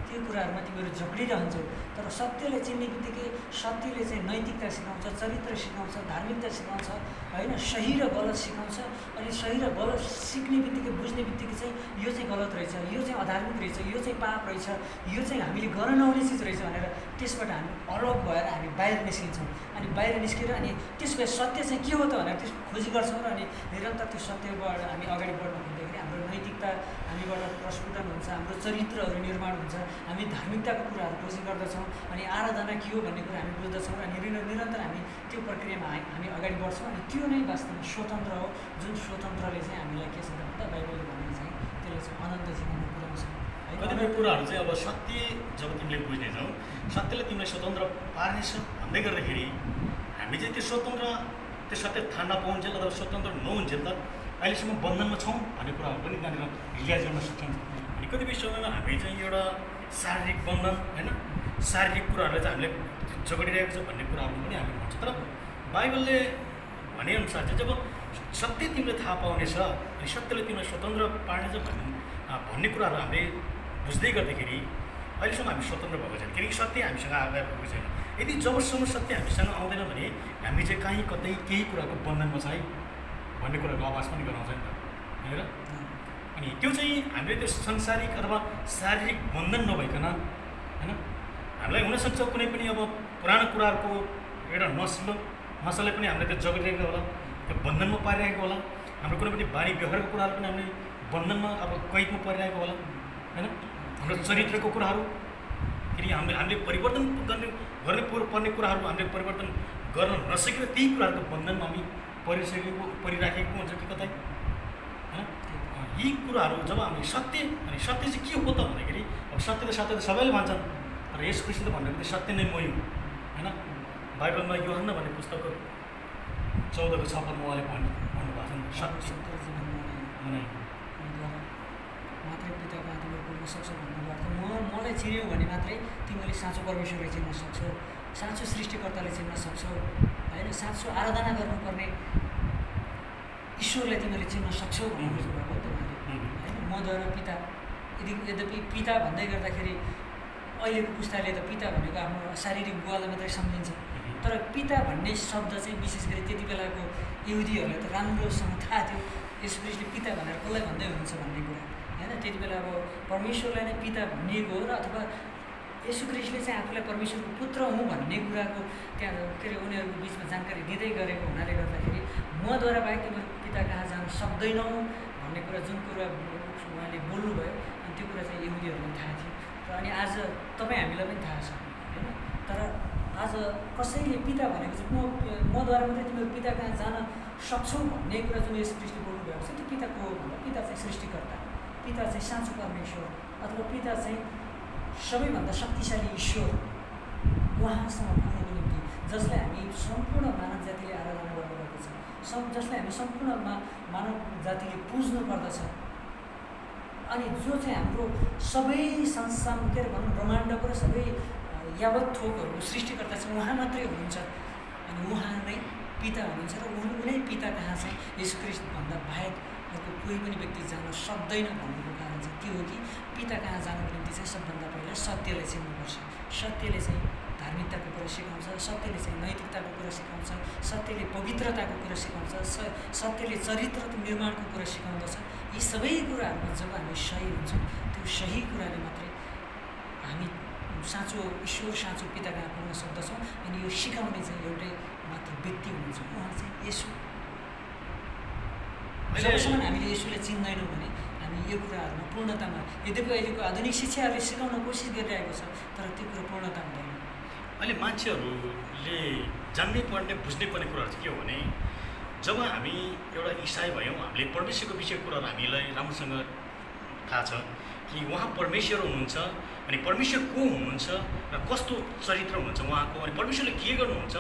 त्यो कुराहरूमा तिमीहरू झगडिरहन्छौ। तर सत्यलाई चिन्ने बित्तिकै सत्यले चाहिँ नैतिकता सिकाउँछ, चरित्र सिकाउँछ, धार्मिकता सिकाउँछ होइन, सही र गलत सिकाउँछ। अनि सही र गलत सिक्ने बित्तिकै बुझ्ने बित्तिकै चाहिँ यो चाहिँ गलत रहेछ, यो चाहिँ अधार्मिक रहेछ, यो चाहिँ पाप रहेछ, यो चाहिँ हामीले गर्न नहुने चिज रहेछ भनेर त्यसबाट हामी अलग भएर हामी बाहिर निस्किन्छौँ। अनि बाहिर निस्केर अनि त्यसको सत्य चाहिँ के हो त भनेर त्यसको खोजी गर्छौँ र अनि निरन्तर त्यो सत्यबाट हामी अगाडि बढ्न खोज्दाखेरि हाम्रो नैतिकता हामीबाट प्रस्फुटन हुन्छ, हाम्रो चरित्रहरू निर्माण हुन्छ, हामी धार्मिकताको कुराहरू खोजी गर्दछौँ अनि आराधना के हो भन्ने कुरा हामी बुझ्दछौँ र निरन्तर हामी त्यो प्रक्रियामा हामी अगाडि बढ्छौँ। अनि त्यो नै वास्तवमा स्वतन्त्र हो, जुन स्वतन्त्रले चाहिँ हामीलाई के छ भन्दा बाइबलले भनेको चाहिँ त्यसले चाहिँ अनन्त जीवनमा पुर्याउँछ। कतिपय कुराहरू चाहिँ अब सत्य जब तिमीले बुझ्नेछौ सत्यले तिमीलाई स्वतन्त्र पार्नेछ भन्दै गर्दाखेरि हामी चाहिँ त्यो सत्य थाहा नपाउन्जेल अथवा स्वतन्त्र नहुन्जेल त अहिलेसम्म बन्धनमा छौँ भन्ने कुराहरू पनि त्यहाँनिर रियाज गर्न सक्छौँ। अनि कतिपय समयमा हामी चाहिँ एउटा शारीरिक बन्धन होइन, शारीरिक कुराहरूलाई चाहिँ हामीले झगडिरहेको छ भन्ने कुराहरू पनि हामी भन्छ। तर बाइबलले भनेअनुसार चाहिँ जब सत्य तिमीले थाहा पाउनेछ अनि सत्यले तिमीलाई स्वतन्त्र पार्नेछ भन्ने कुराहरू हामीले बुझ्दै गर्दाखेरि अहिलेसम्म हामी स्वतन्त्र भएको छैन, किनकि सत्य हामीसँग आएर भएको छैन। यदि जबसम्म सत्य हामीसँग आउँदैन भने हामी चाहिँ कहीँ कतै केही कुराको बन्धनमा छ है भन्ने कुराको आवाज पनि गराउँछ नि त होइन। अनि त्यो चाहिँ हामीले त्यो सांसारिक अथवा शारीरिक बन्धन नभइकन होइन, हामीलाई हुनसक्छ कुनै पनि अब पुरानो कुराहरूको एउटा नसलले पनि हामीले त्यो जगडिरहेको होला, त्यो बन्धनमा पारिरहेको होला, हाम्रो कुनै पनि बानी व्यवहारको कुराहरू पनि हामीले बन्धनमा अब कैदमा परिरहेको होला होइन। हाम्रो चरित्रको कुराहरू किनकि हामीले परिवर्तन गर्ने पर्ने कुराहरू हामीले परिवर्तन गर्न नसकेर त्यही कुराहरूको बन्धनमा हामी परिराखेको हुन्छ कि कतै होइन। यी कुराहरू जब हामी सत्य चाहिँ के हो त भन्दाखेरि अब सत्य त सबैले भन्छन्, तर यस कृष्णले भन्दाखेरि सत्य नै मै हो होइन। बाइबलमा योहन्ना भन्ने पुस्तकको 14:56 उहाँले भन्नुभएको छ नि सत्य मात्रै पिताको हातबाट पुग्न सक्छौ भन्नुको अर्थ मलाई चिन्यौ भने मात्रै तिमीले साँचो परमेश्वरलाई चिन्न सक्छौ, साँचो सृष्टिकर्ताले चिन्न सक्छौ होइन, साँचो आराधना गर्नुपर्ने ईश्वरलाई तिमीले चिन्न सक्छौ भन्ने बुझ्नुभएको हो तपाईँले होइन। मद्वारा पिता यद्यपि पिता भन्दै गर्दाखेरि अहिलेको पुस्ताले त पिता भनेको आफ्नो शारीरिक बुवालाई मात्रै सम्झिन्छ, तर पिता भन्ने शब्द चाहिँ विशेष गरी त्यति बेलाको यहुदीहरूलाई त राम्रोसँग थाहा थियो यस ख्रीष्टले पिता भनेर कसलाई भन्दै हुनुहुन्छ भन्ने कुरा होइन। त्यति बेला अब परमेश्वरलाई नै पिता भनिएको हो र अथवा यसु ख्रीष्टले चाहिँ आफूलाई परमेश्वरको पुत्र हुँ भन्ने कुराको त्यहाँ के अरे उनीहरूको बिचमा जानकारी दिँदै गरेको हुनाले गर्दाखेरि मद्वारा बाहेक तिमीहरू पिता कहाँ जान सक्दैनौ भन्ने कुरा जुन कुरा उहाँले बोल्नुभयो अनि त्यो कुरा चाहिँ यहुदीहरूलाई थाहा थियो र अनि आज तपाईँ हामीलाई पनि थाहा छ होइन। तर आज कसैले पिता भनेको चाहिँ मद्वारा मात्रै तिमीहरू पिता कहाँ जान सक्छौ भन्ने कुरा जुन यस ख्रीष्टले बोल्नुभएको छ त्यो पिता को हो भन्दा पिता चाहिँ सृष्टिकर्ता, पिता चाहिँ साँचो परमेश्वर अथवा पिता चाहिँ सबैभन्दा शक्तिशाली ईश्वर उहाँसम्म पुग्नको निम्ति जसलाई हामी सम्पूर्ण मानव जातिले आराधना गर्नुपर्दछ, जसलाई हामी सम्पूर्ण मानव जातिले पुज्नु पर्दछ। अनि जो चाहिँ हाम्रो सबै संसार के अरे भनौँ ब्रह्माण्डको र सबै यावत थोकहरूको सृष्टिकर्ता चाहिँ उहाँ मात्रै हुनुहुन्छ। अनि उहाँ नै पिता हुनुहुन्छ र उनै पिता कहाँ छ येशू ख्रीष्टभन्दा बाहेक अर्को कोही पनि व्यक्ति जान सक्दैन भन्नुको कारण चाहिँ के हो कि पिता कहाँ जानको निम्ति चाहिँ सबभन्दा पहिला सत्यलाई चिन्नुपर्छ। सत्यले चाहिँ धार्मिकताको कुरा सिकाउँछ, सत्यले चाहिँ नैतिकताको कुरा सिकाउँछ, सत्यले पवित्रताको कुरा सिकाउँछ, सत्यले चरित्र निर्माणको कुरा सिकाउँदछ। यी सबै कुराहरूमा जब हामी सही हुन्छौँ त्यो सही कुराले मात्रै हामी साँचो ईश्वर साँचो पिता कहाँ पुग्न सक्दछौँ। अनि यो सिकाउने चाहिँ एउटै मात्र व्यक्ति हुनुहुन्छ, उहाँ चाहिँ येशू। जबसम्म हामीले येशूलाई चिन्दैनौँ भने हामी यो कुराहरूमा पूर्णतामा, यद्यपि अहिलेको आधुनिक शिक्षाहरूले सिकाउन कोसिस गरिरहेको छ तर त्यो कुरो पूर्णता हुँदैन। अहिले मान्छेहरूले जान्नै पर्ने बुझ्नै पर्ने कुराहरू चाहिँ के हो भने जब हामी एउटा इसाई भयौँ, हामीले परमेश्वरको विषयको कुराहरू हामीलाई राम्रोसँग थाहा छ कि उहाँ परमेश्वर हुनुहुन्छ अनि परमेश्वर को हुनुहुन्छ र कस्तो चरित्र हुनुहुन्छ उहाँको, अनि परमेश्वरले के गर्नुहुन्छ,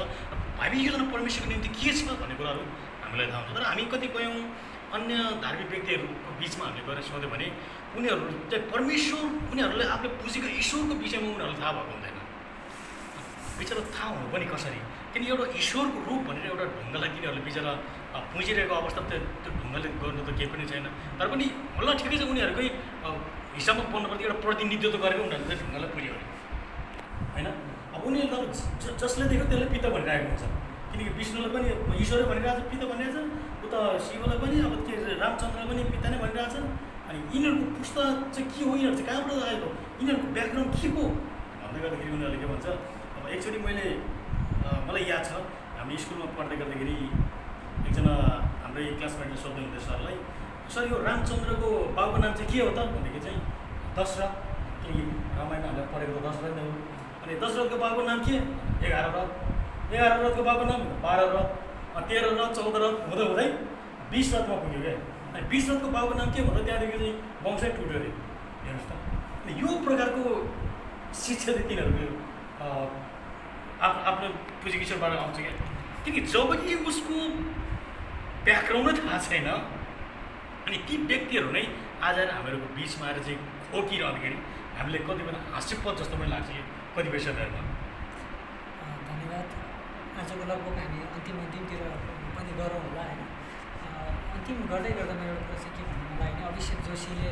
भावी योजना परमेश्वरको निम्ति के छ भन्ने कुराहरू हामीलाई थाहा हुन्छ। तर हामी कतिपय अन्य धार्मिक व्यक्तिहरूको बिचमा हामीले गएर सोध्यो भने उनीहरू चाहिँ परमेश्वर, उनीहरूले आफूले पुजेको ईश्वरको विषयमा उनीहरूलाई थाहा भएको हुँदैन। बिचरा थाहा हुनु पनि कसरी, किन एउटा ईश्वरको रूप भनेर एउटा ढुङ्गालाई तिनीहरूले बिचरा पुजिरहेको अवस्था त्यो ढुङ्गाले गर्नु त केही पनि छैन। तर पनि होला ठिकै छ, उनीहरूकै हिसाबमा पर्नुपर्ने एउटा प्रतिनिधित्व गरेको उनीहरूले चाहिँ ढुङ्गालाई पुज्यो भने होइन। अब उनीहरूले त जसले देख्यो त्यसले पिता भनिरहेको हुन्छ, किनकि विष्णुलाई पनि ईश्वरै भनिरहेछ, पिता भनिरहेछ, उता शिवलाई पनि अब के रामचन्द्रलाई पनि पिता नै भनिरहेछ। अनि यिनीहरूको पुस्ता चाहिँ के हो, यिनीहरू चाहिँ कहाँबाट आएको, यिनीहरूको ब्याकग्राउन्ड के हो भन्दै गर्दाखेरि उनीहरूले के भन्छ। अब एकचोटि मलाई याद छ, हामी स्कुलमा पढ्दै गर्दाखेरि एकजना हाम्रै क्लासमेटले सोध्दै हुँदै सरलाई, सर यो रामचन्द्रको बाबुको नाम चाहिँ के हो त भनेदेखि चाहिँ दशरथ, किनकि रामायण हामीले पढेको त दशरथ नै हो। अनि दशरथको बाबुको नाम के? 11 रथ। 11 रथको बाबुको नाम 12 रथ, 13 रथ, 14 रथ हुँदै हुँदै 20 रथमा पुग्यो क्या। अनि 20 रथको बाबुको नाम के भन्दा त्यहाँदेखि चाहिँ वंशै टुट्यो अरे। हेर्नुहोस् त, यो प्रकारको शिक्षा चाहिँ तिनीहरूको आफ्नो पुँजी ईश्वरबाट आउँछ क्या। किनकि जब कि उसको ब्याकग्राउन्डै थाहा छैन अनि ती व्यक्तिहरू नै आज हामीहरूको बिचमा आएर चाहिँ खोकिरहँदाखेरि हामीले कति बेला हास्यपद जस्तो पनि लाग्छ कि कतिपय समयहरूमा। धन्यवाद। आजको लगभग हामी अन्तिमतिर पनि गरौँ होला होइन। अन्तिम गर्दै गर्दा मेरो एउटा कुरा चाहिँ के भन्नु मलाई होइन, अभिषेक जोशीले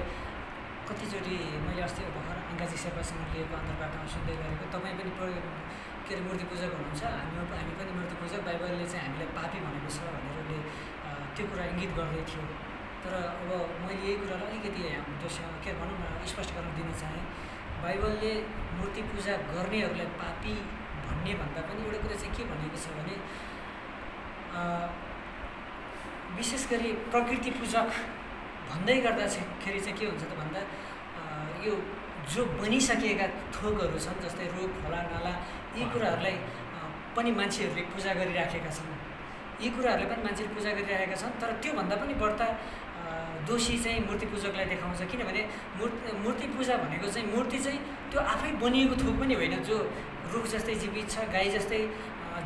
कतिचोटि मैले अस्ति भर्खर अङ्गाजी शेर्पासँग लिएको अन्तर्वार्तामा सुन्दै गरेको, तपाईँ पनि के अरे मूर्ति पूजक हुनुहुन्छ, हामी पनि मूर्ति पूजक, बाइबलले चाहिँ हामीलाई पापी भनेको छ भनेर उसले त्यो कुरा इङ्गित गर्दै थियो। तर अब मैले यही कुरालाई अलिकति जोसँग के भनौँ न स्पष्टीकरण दिन चाहेँ। बाइबलले मूर्ति पूजा गर्नेहरूलाई पापी भन्ने भन्दा पनि एउटा कुरा चाहिँ के भनेको छ भने विशेष गरी प्रकृति पूजक भन्दै गर्दाखेरि चाहिँ के हुन्छ त भन्दा यो जो बनिसकेका थोकहरू छन् जस्तै रुख खोला नाला यी कुराहरूलाई पनि मान्छेहरूले पूजा गरिराखेका छन्, यी कुराहरूले पनि मान्छेले पूजा गरिरहेका छन्। तर त्योभन्दा पनि बढ्ता दोषी चाहिँ मूर्ति पूजकलाई देखाउँछ, किनभने मूर्ति पूजा भनेको चाहिँ मूर्ति चाहिँ त्यो आफै बनिएको थोक पनि होइन, जो रुख जस्तै जीवित छ, गाई जस्तै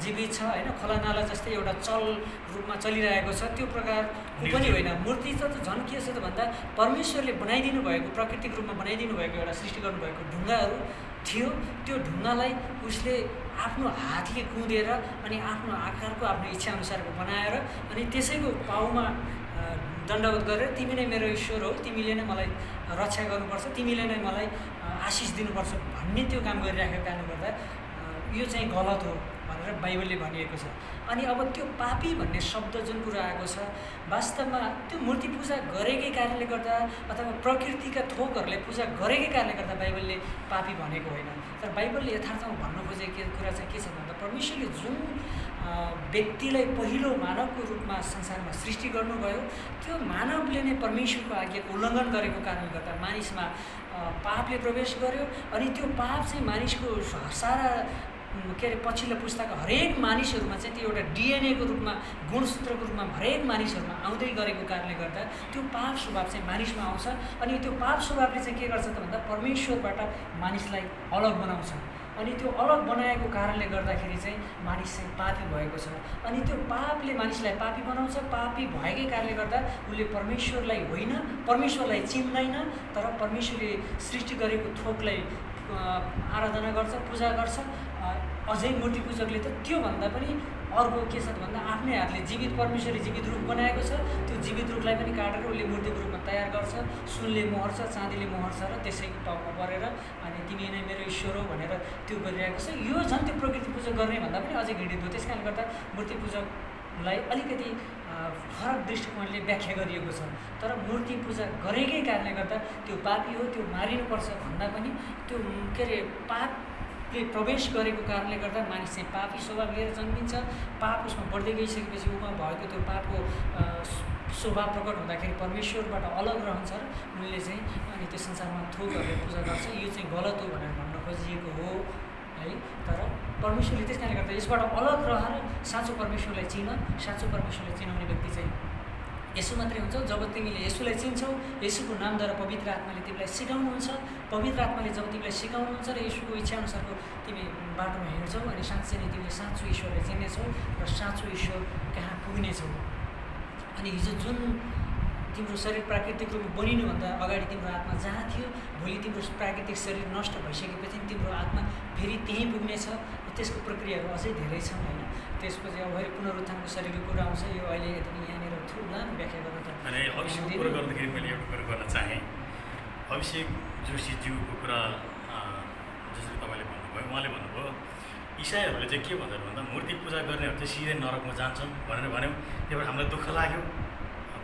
जीवित छ होइन, खोला नाला जस्तै एउटा चल रूपमा चलिरहेको छ, त्यो प्रकारको पनि होइन। मूर्ति त झन् के छ त भन्दा परमेश्वरले बनाइदिनु भएको, प्राकृतिक रूपमा बनाइदिनु भएको एउटा सृष्टि गर्नुभएको ढुङ्गाहरू थियो। त्यो ढुङ्गालाई उसले आफ्नो हातले कुँदेर अनि आफ्नो आकारको आफ्नो इच्छाअनुसारको बनाएर अनि त्यसैको पाउमा दण्डवत गरेर तिमी नै मेरो ईश्वर हो, तिमीले नै मलाई रक्षा गर्नुपर्छ, तिमीले नै मलाई आशिष दिनुपर्छ भन्ने त्यो काम गरिराखेको कारणले गर्दा यो चाहिँ गलत हो भनेर बाइबलले भनिएको छ। अनि अब त्यो पापी भन्ने शब्द जुन कुरा आएको छ वास्तवमा त्यो मूर्ति पूजा गरेकै कारणले गर्दा अथवा प्रकृतिका थोकहरूलाई पूजा गरेकै कारणले गर्दा बाइबलले पापी भनेको होइन। तर बाइबलले यथार्थमा भन्नु खोजेको कुरा चाहिँ के छ भन्दा परमेश्वरले जुन व्यक्तिलाई पहिलो मानवको रूपमा संसारमा सृष्टि गर्नुभयो त्यो मानवले नै परमेश्वरको आज्ञाको उल्लङ्घन गरेको कारणले गर्दा मानिसमा पापले प्रवेश गर्यो। अनि त्यो पाप चाहिँ मानिसको सारा के अरे पछिल्लो पुस्ताका हरेक मानिसहरूमा चाहिँ त्यो एउटा डिएनएको रूपमा गुणसूत्रको रूपमा हरेक मानिसहरूमा आउँदै गरेको कारणले गर्दा त्यो पाप स्वभाव चाहिँ मानिसमा आउँछ। अनि त्यो पाप स्वभावले चाहिँ के गर्छ त भन्दा परमेश्वरबाट मानिसलाई अलग बनाउँछ। अनि त्यो अलग बनाएको कारणले गर्दाखेरि चाहिँ मानिस चाहिँ पापी भएको छ। अनि त्यो पापले मानिसलाई पापी बनाउँछ। पापी भएकै कारणले गर्दा उसले परमेश्वरलाई होइन, परमेश्वरलाई चिन्दैन, तर परमेश्वरले सृष्टि गरेको थोकलाई आराधना गर्छ, पूजा गर्छ। अझै मूर्ति पूजकले त त्योभन्दा पनि अर्को के छ त भन्दा आफ्नै हातले जीवित परमेश्वरले जीवित रुख बनाएको छ, त्यो जीवित रुखलाई पनि काटेर उसले मूर्तिको रूपमा तयार गर्छ, सुनले मोहर्छ, चाँदीले मोहर्छ र त्यसैको टाउमा परेर अनि तिमी नै मेरो ईश्वर हो भनेर त्यो गरिरहेको छ। यो झन् त्यो प्रकृति पूजा गर्ने भन्दा पनि अझै घृणित हो। त्यस कारणले गर्दा मूर्ति पूजकलाई अलिकति फरक दृष्टिकोणले व्याख्या गरिएको छ। तर मूर्ति पूजा गरेकै कारणले गर्दा त्यो पापी हो, त्यो मारिनुपर्छ भन्दा पनि त्यो के अरे पापले प्रवेश गरेको कारणले गर्दा मानिस चाहिँ पापी स्वभाव लिएर जन्मिन्छ। पाप उसमा बढ्दै गइसकेपछि उमा भएको त्यो पापको स्वभाव प्रकट हुँदाखेरि परमेश्वरबाट अलग रहन्छ र उनले चाहिँ अनि त्यो संसारमा थोकहरूले पूजा गर्छ। यो चाहिँ गलत हो भनेर भन्न खोजिएको हो है। तर परमेश्वरले त्यस कारणले गर्दा यसबाट अलग रहेर साँचो परमेश्वरलाई चिन, साँचो परमेश्वरलाई चिनाउने व्यक्ति चाहिँ यसो मात्रै हुन्छ। जब तिमीले यसोलाई चिन्छौ, यसोको नामद्वारा पवित्र आत्माले तिमीलाई सिकाउनुहुन्छ, पवित्र आत्माले जब तिमीलाई सिकाउनुहुन्छ र यसोको इच्छाअनुसारको तिमी बाटोमा हिँड्छौ अनि साँच्चै नै तिमीले साँचो ईश्वरलाई चिन्नेछौ र साँचो ईश्वर कहाँ पुग्नेछौ। अनि हिजो जुन तिम्रो शरीर प्राकृतिक रूपमा बनिनुभन्दा अगाडि तिम्रो आत्मा जहाँ थियो, भोलि तिम्रो प्राकृतिक शरीर नष्ट भइसकेपछि तिम्रो आत्मा फेरि त्यहीँ पुग्नेछ। त्यसको प्रक्रियाहरू अझै धेरै छन् होइन। त्यसपछि अब फेरि पुनरुत्थानको शरीरको कुरा आउँछ। यो अहिले यहाँनिर लामो व्याख्या गर्न त अनि अभिषेकको कुरा गर्दाखेरि मैले एउटा कुरा गर्न चाहेँ। अभिषेक जोशीज्यूको कुरा जसरी तपाईँले भन्नुभयो, उहाँले भन्नुभयो इसाईहरूले चाहिँ के भन्छन् भन्दा मूर्ति पूजा गर्नेहरू चाहिँ सिधै नरकमा जान्छन् भनेर भन्यो। त्यही भएर हामीलाई दुःख लाग्यो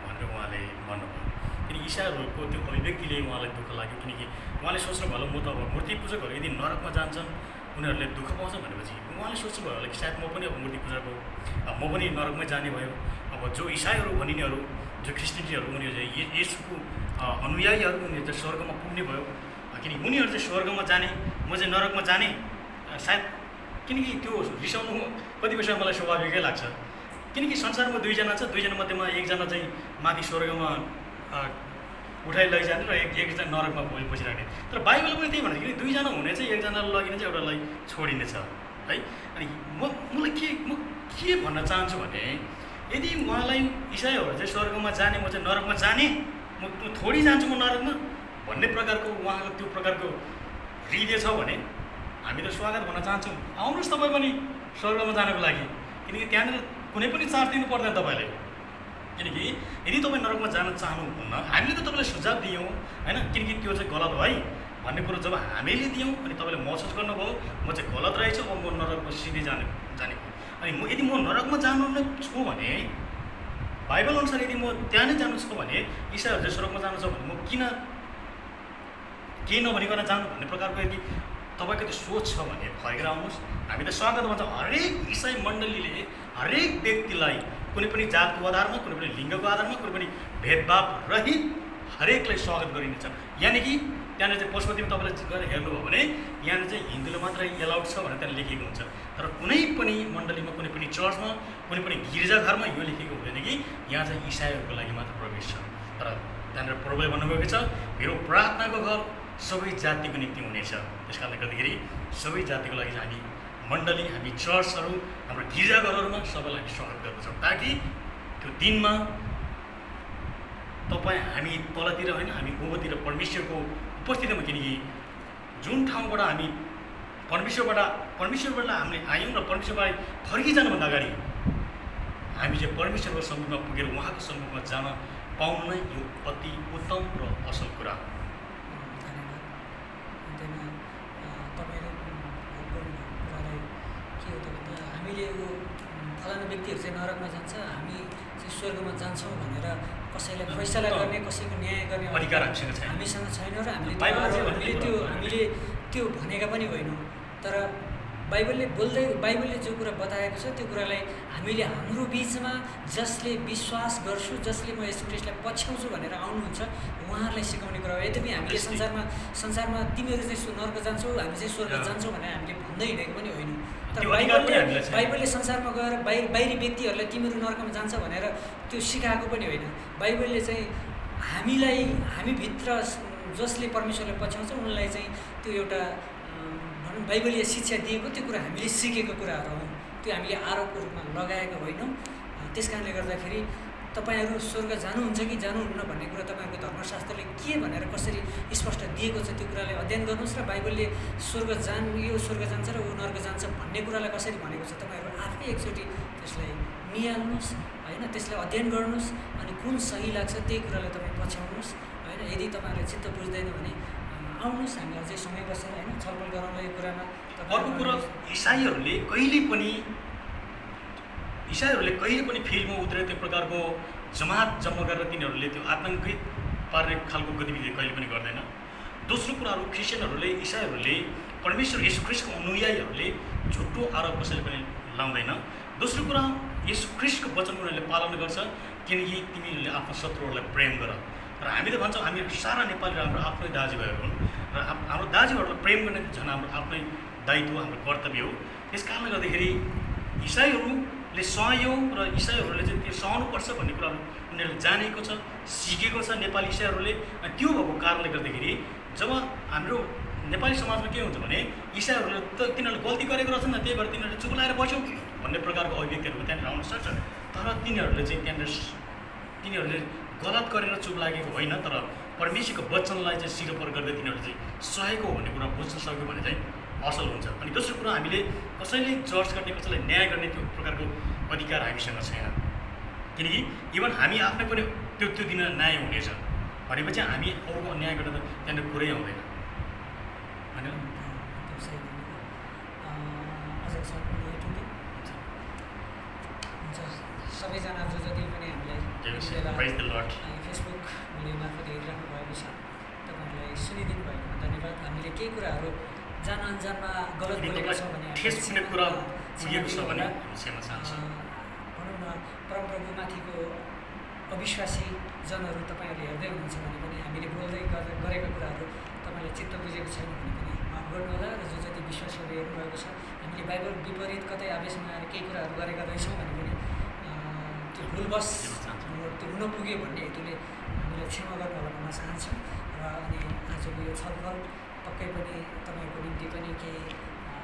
भनेर उहाँले भन्नुभयो। किनकि इसाईहरूको त्यो अभिव्यक्तिले उहाँलाई दुःख लाग्यो, किनकि उहाँले सोच्नुभयो म त अब मूर्ति पूजकहरू यदि नरकमा जान्छन्, उनीहरूले दुःख पाउँछ भनेपछि उहाँले सोच्नुभयो होला कि सायद म पनि अब मूर्ति पूजाको म पनि नरकमै जाने भयो। अब जो इसाईहरू भनिनेहरू, जो क्रिस्टियनहरू, उनीहरू चाहिँ येशूको अनुयायीहरू, उनीहरू चाहिँ स्वर्गमा पुग्ने भयो। किनकि उनीहरू चाहिँ स्वर्गमा जाने, म चाहिँ नरकमा जाने सायद। किनकि त्यो रिसाउनु कति बेला मलाई स्वाभाविकै लाग्छ। किनकि संसारमा दुईजना छ, दुईजना मध्येमा एकजना चाहिँ माथि स्वर्गमा उठाइ लैजाने र एकजना नरकमा बसिराख्ने। तर बाइबल पनि त्यही भन्छ कि दुईजना हुने चाहिँ एकजनालाई लगिने चाहिँ एउटालाई छोडिनेछ है। अनि म के भन्न चाहन्छु भने यदि उहाँलाई इसाईहरू चाहिँ स्वर्गमा जाने, म चाहिँ नरकमा जाने, म थोडी जान्छु म नरकमा भन्ने प्रकारको उहाँको त्यो प्रकारको हृदय छ भने हामी त स्वागत भन्न चाहन्छौँ। आउनुहोस् तपाईँ पनि स्वर्गमा जानको लागि। किनकि त्यहाँनिर कुनै पनि चार्ज दिनु पर्दैन तपाईँलाई। किनकि यदि तपाईँ नरकमा जान चाहनुहुन्न, हामीले त तपाईँलाई सुझाव दियौँ होइन, किनकि त्यो चाहिँ गलत हो है भन्ने कुरो जब हामीले दियौँ अनि तपाईँले महसुस गर्नुभयो म चाहिँ गलत रहेछु, अब म नरकमा सिधै जाने अनि यदि म नरकमा जानु नै छु भने, बाइबल अनुसार यदि म त्यहाँ नै जानु छु भने, इसाईहरू चाहिँ स्वर्गमा जानु छ भने म किन केही नभनिकन जानु भन्ने प्रकारको यदि तपाईँको त्यो सोच छ भने फर्केर आउनुहोस्। हामी त स्वागत भन्छौँ। हरेक इसाई मण्डलीले हरेक व्यक्तिलाई कुनै पनि जातको आधारमा, कुनै पनि लिङ्गको आधारमा, कुनै पनि भेदभाव रहित हरेकलाई स्वागत गरिनेछ। यानि कि त्यहाँनिर चाहिँ पशुपतिमा तपाईँले गएर हेर्नुभयो भने यहाँनिर चाहिँ हिन्दूले मात्रै एलाउड छ भनेर त्यहाँ लेखेको हुन्छ। तर कुनै पनि मण्डलीमा, कुनै पनि चर्चमा, कुनै पनि गिर्जाघरमा यो लेखेको हुँदैन कि यहाँ चाहिँ इसाईहरूको लागि मात्र प्रवेश छ। तर त्यहाँनिर प्रभुले भन्नुभएको छ मेरो प्रार्थनाको घर सबै जातिको निम्ति हुनेछ। त्यस कारणले गर्दाखेरि सबै जातिको लागि चाहिँ हामी मण्डली, हामी चर्चहरू, हाम्रो गिर्जाघरहरूमा सबैलाई हामी स्वागत गर्दछौँ, ताकि त्यो दिनमा तपाईँ हामी तलतिर होइन, हामी उँभोतिर परमेश्वरको उपस्थितिमा, किनकि जुन ठाउँबाट हामी परमेश्वरबाट हामीले आयौँ र परमेश्वरबाट फर्किजानुभन्दा अगाडि हामी चाहिँ परमेश्वरको सम्मुखमा पुगेर उहाँको सम्मुखमा जान पाउनु नै यो अति उत्तम र असल कुरा। हामीले यो फलाना व्यक्तिहरू चाहिँ नरकमा जान्छ, हामी चाहिँ स्वर्गमा जान्छौँ भनेर कसैलाई फैसला गर्ने, कसैको न्याय गर्ने अधिकार हामीसँग छैन र हामीले त्यो भनेका पनि होइनौँ। तर बाइबलले जो कुरा बताएको छ त्यो कुरालाई हामीले हाम्रो बिचमा जसले विश्वास गर्छु, जसले म येशू ख्रीष्टलाई पछ्याउँछु भनेर आउनुहुन्छ उहाँहरूलाई सिकाउने कुरा हो। यद्यपि हामीले संसारमा तिमीहरू चाहिँ नर्क जान्छौ, हामी चाहिँ स्वर्ग जान्छौँ भनेर हामीले भन्दै हिँडेको पनि होइन। तर बाइबलले संसारमा गएर बाहिरी व्यक्तिहरूलाई तिमीहरू नर्कमा जान्छ भनेर त्यो सिकाएको पनि होइन। बाइबलले चाहिँ हामी भित्र जसले परमेश्वरलाई पछ्याउँछ उनलाई चाहिँ त्यो एउटा बाइबलीय शिक्षा दिएको, त्यो कुरा हामीले सिकेको कुराहरू हो। त्यो हामीले आरोपको रूपमा लगाएका होइनौँ। त्यस कारणले गर्दाखेरि तपाईँहरू स्वर्ग जानुहुन्छ कि जानुहुन्न भन्ने कुरा तपाईँहरूको धर्मशास्त्रले के भनेर कसरी स्पष्ट दिएको छ त्यो कुरालाई अध्ययन गर्नुहोस् र बाइबलले यो स्वर्ग जान्छ र ऊ नर्क जान्छ भन्ने कुरालाई कसरी भनेको छ तपाईँहरू आफै एकचोटि त्यसलाई निहाल्नुहोस् होइन, त्यसलाई अध्ययन गर्नुहोस् अनि कुन सही लाग्छ त्यही कुरालाई तपाईँ पछ्याउनुहोस् होइन। यदि तपाईँहरूलाई चित्त बुझ्दैन भने आउनुहोस्, हामी अझै समय बसेर होइन छलफल गरौँला यो कुरामा। अर्को कुरा, इसाईहरूले कहिले पनि फिल्डमा उत्रेर त्यो प्रकारको जमात जम्मा गरेर तिनीहरूले त्यो आतङ्कित पार्ने खालको गतिविधि कहिले पनि गर्दैन। दोस्रो कुराहरू, क्रिस्चियनहरूले इसाईहरूले परमेश्वर येशू ख्रिस्टको अनुयायीहरूले झुटो आरोप कसैले पनि लाउँदैन। दोस्रो कुरा, येशू ख्रिस्टको वचन उनीहरूले पालन गर्छ किनकि तिमीहरूले आफ्नो शत्रुहरूलाई प्रेम गर। र हामी त भन्छौँ हामी सारा नेपालीहरू हाम्रो आफ्नै दाजुभाइहरू हुन् र हाम्रो दाजुभाइहरूलाई प्रेम गर्ने झन् हाम्रो आफ्नै दायित्व, हाम्रो कर्तव्य हो। त्यस कारणले गर्दाखेरि इसाईहरूले सहयोग र इसाईहरूले चाहिँ त्यो सहनुपर्छ भन्ने कुराहरू उनीहरूले जानेको छ, सिकेको छ नेपाली इसाईहरूले। अनि त्यो भएको कारणले गर्दाखेरि जब हाम्रो नेपाली समाजमा के हुन्छ भने इसाईहरूले त तिनीहरूले गल्ती गरेको रहेछ नि, त्यही भएर तिनीहरूले चुप लाएर बस्यो भन्ने प्रकारको अभिव्यक्तिहरू त्यहाँनिर आउन सक्छ। तर तिनीहरूले चाहिँ तिनीहरूले गलत गरेर चुप लागेको होइन, तर परमेश्वरको वचनलाई चाहिँ सिरोपर गर्दै तिनीहरूले चाहिँ सहेको भन्ने कुरा बुझ्न सक्यो भने चाहिँ असल हुन्छ। अनि दोस्रो कुरा, हामीले कसैले जज गर्ने, कसैलाई न्याय गर्ने त्यो प्रकारको अधिकार हामीसँग छैन, किनकि इभन हामी आफै पनि त्यो दिन न्याय हुनेछ भनेपछि हामी अरूको अन्याय गर्न त त्यहाँनिर कुरै आउँदैन होइन। सबैजना जो जति पनि हामीलाई फेसबुक भिडियो मार्फत हेरिराख्नु भएको छ तपाईँहरूलाई सुनिदिनु भएकोमा धन्यवाद। हामीले केही कुराहरू जान अनजानमा गलत बोलेका छौँ भने भनौँ न परमप्रभुमाथिको अविश्वासी जनहरू तपाईँहरूले हेर्दै हुनुहुन्छ भने पनि हामीले बोल्दै गरेका कुराहरू तपाईँलाई चित्त बुझेको छैन भने पनि माफ गर्नुहोला। र जो जति विश्वासहरू हेर्नुभएको छ हामीले बाइबल विपरीत कतै आवेशमा आएर केही कुराहरू गरेका रहेछौँ भने पनि त्यो भुलवश त्यो हुन पुग्यो भन्ने हेतुले हामीलाई क्षमा गर्नु होला भन्न चाहन्छौँ। र अनि आजको यो छलफल पक्कै पनि तपाईँहरूको निम्ति पनि केही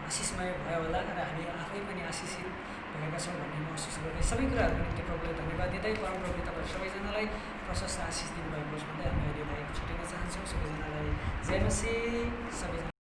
आशिषमय भयो होला र हामी आफै पनि आशिषित भएका छौँ भन्ने महसुस गर्दै सबै कुराहरूको निम्ति प्रभुलाई धन्यवाद दिँदै परमप्रभुले तपाईँ सबैजनालाई प्रशस्त आशिष दिनुभएको होस् भन्दै हामी अहिले छुट्टिन चाहन्छौँ। सबैजनालाई जय मसीह। सबैजना